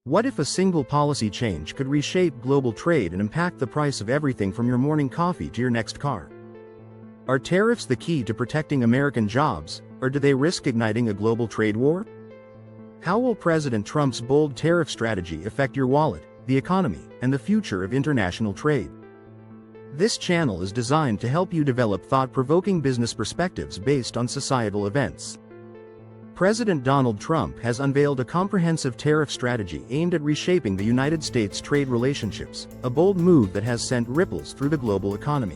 What if a single policy change could reshape global trade and impact the price of everything from your morning coffee to your next car? Are tariffs the key to protecting American jobs, or do they risk igniting a global trade war? How will President Trump's bold tariff strategy affect your wallet, the economy, and the future of international trade? This channel is designed to help you develop thought-provoking business perspectives based on societal events. President Donald Trump has unveiled a comprehensive tariff strategy aimed at reshaping the United States' trade relationships, a bold move that has sent ripples through the global economy.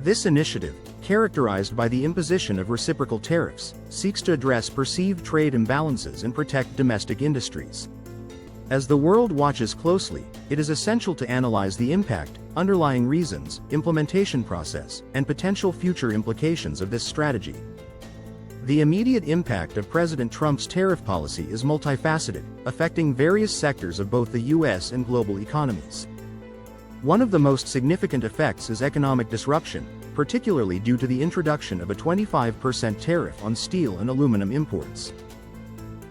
This initiative, characterized by the imposition of reciprocal tariffs, seeks to address perceived trade imbalances and protect domestic industries. As the world watches closely, it is essential to analyze the impact, underlying reasons, implementation process, and potential future implications of this strategy. The immediate impact of President Trump's tariff policy is multifaceted, affecting various sectors of both the U.S. and global economies. One of the most significant effects is economic disruption, particularly due to the introduction of a 25% tariff on steel and aluminum imports.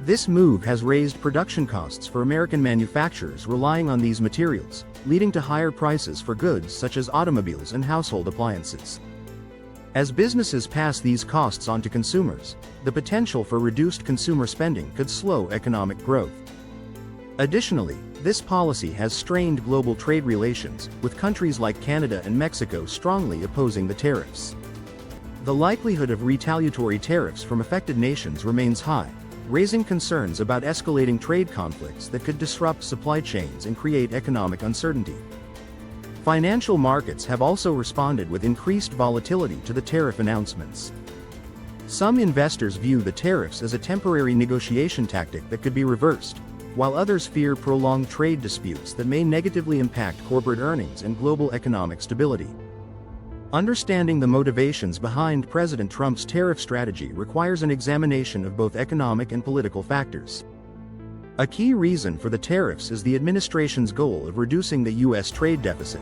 This move has raised production costs for American manufacturers relying on these materials, leading to higher prices for goods such as automobiles and household appliances. As businesses pass these costs on to consumers, the potential for reduced consumer spending could slow economic growth. Additionally, this policy has strained global trade relations, with countries like Canada and Mexico strongly opposing the tariffs. The likelihood of retaliatory tariffs from affected nations remains high, raising concerns about escalating trade conflicts that could disrupt supply chains and create economic uncertainty. Financial markets have also responded with increased volatility to the tariff announcements. Some investors view the tariffs as a temporary negotiation tactic that could be reversed, while others fear prolonged trade disputes that may negatively impact corporate earnings and global economic stability. Understanding the motivations behind President Trump's tariff strategy requires an examination of both economic and political factors. A key reason for the tariffs is the administration's goal of reducing the U.S. trade deficit.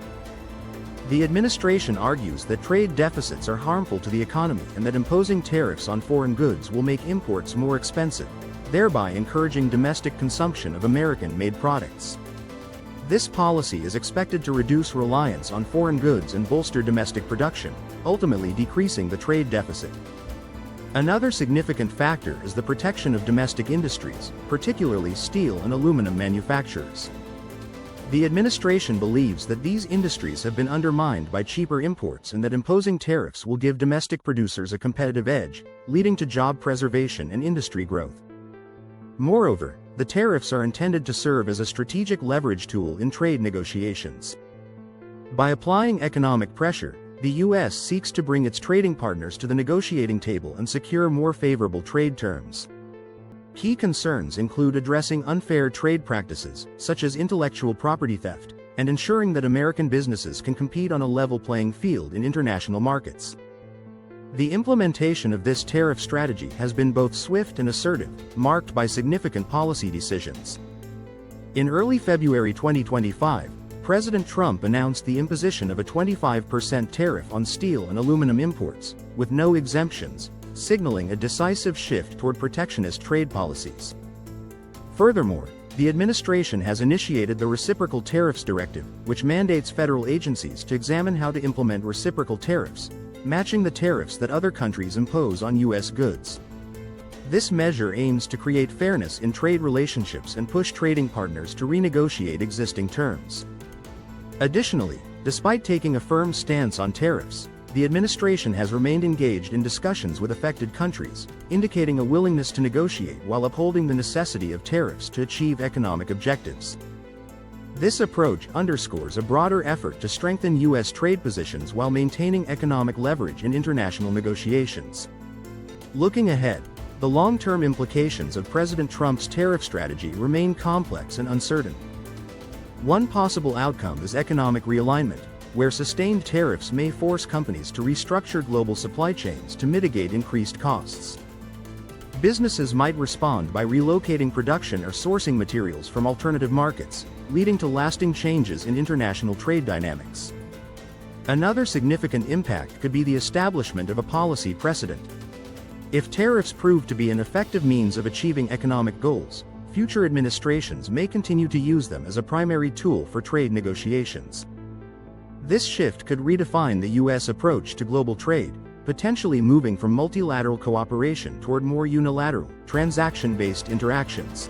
The administration argues that trade deficits are harmful to the economy and that imposing tariffs on foreign goods will make imports more expensive, thereby encouraging domestic consumption of American-made products. This policy is expected to reduce reliance on foreign goods and bolster domestic production, ultimately decreasing the trade deficit. Another significant factor is the protection of domestic industries, particularly steel and aluminum manufacturers. The administration believes that these industries have been undermined by cheaper imports and that imposing tariffs will give domestic producers a competitive edge, leading to job preservation and industry growth. Moreover, the tariffs are intended to serve as a strategic leverage tool in trade negotiations. By applying economic pressure, the U.S. seeks to bring its trading partners to the negotiating table and secure more favorable trade terms. Key concerns include addressing unfair trade practices, such as intellectual property theft, and ensuring that American businesses can compete on a level playing field in international markets. The implementation of this tariff strategy has been both swift and assertive, marked by significant policy decisions. In early February 2025, President Trump announced the imposition of a 25% tariff on steel and aluminum imports, with no exemptions, signaling a decisive shift toward protectionist trade policies. Furthermore, the administration has initiated the Reciprocal Tariffs Directive, which mandates federal agencies to examine how to implement reciprocal tariffs, matching the tariffs that other countries impose on U.S. goods. This measure aims to create fairness in trade relationships and push trading partners to renegotiate existing terms. Additionally, despite taking a firm stance on tariffs, the administration has remained engaged in discussions with affected countries, indicating a willingness to negotiate while upholding the necessity of tariffs to achieve economic objectives. This approach underscores a broader effort to strengthen U.S. trade positions while maintaining economic leverage in international negotiations. Looking ahead, the long-term implications of President Trump's tariff strategy remain complex and uncertain. One possible outcome is economic realignment, where sustained tariffs may force companies to restructure global supply chains to mitigate increased costs. Businesses might respond by relocating production or sourcing materials from alternative markets, leading to lasting changes in international trade dynamics. Another significant impact could be the establishment of a policy precedent. If tariffs prove to be an effective means of achieving economic goals, future administrations may continue to use them as a primary tool for trade negotiations. This shift could redefine the U.S. approach to global trade, potentially moving from multilateral cooperation toward more unilateral, transaction-based interactions.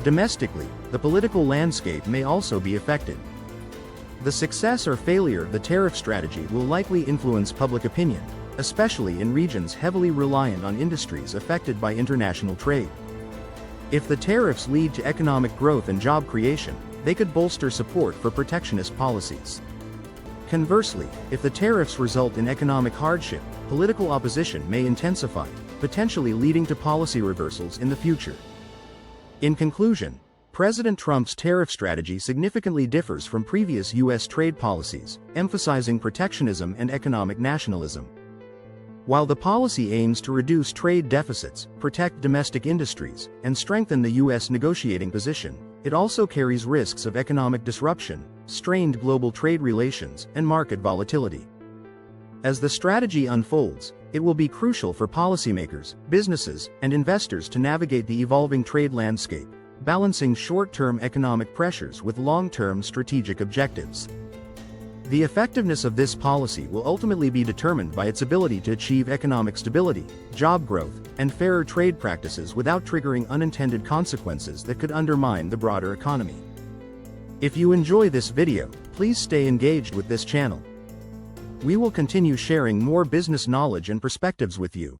Domestically, the political landscape may also be affected. The success or failure of the tariff strategy will likely influence public opinion, especially in regions heavily reliant on industries affected by international trade. If the tariffs lead to economic growth and job creation, they could bolster support for protectionist policies. Conversely, if the tariffs result in economic hardship, political opposition may intensify, potentially leading to policy reversals in the future. In conclusion, President Trump's tariff strategy significantly differs from previous U.S. trade policies, emphasizing protectionism and economic nationalism. While the policy aims to reduce trade deficits, protect domestic industries, and strengthen the U.S. negotiating position, it also carries risks of economic disruption, strained global trade relations, and market volatility. As the strategy unfolds, it will be crucial for policymakers, businesses, and investors to navigate the evolving trade landscape, balancing short-term economic pressures with long-term strategic objectives. The effectiveness of this policy will ultimately be determined by its ability to achieve economic stability, job growth, and fairer trade practices without triggering unintended consequences that could undermine the broader economy. If you enjoy this video, please stay engaged with this channel. We will continue sharing more business knowledge and perspectives with you.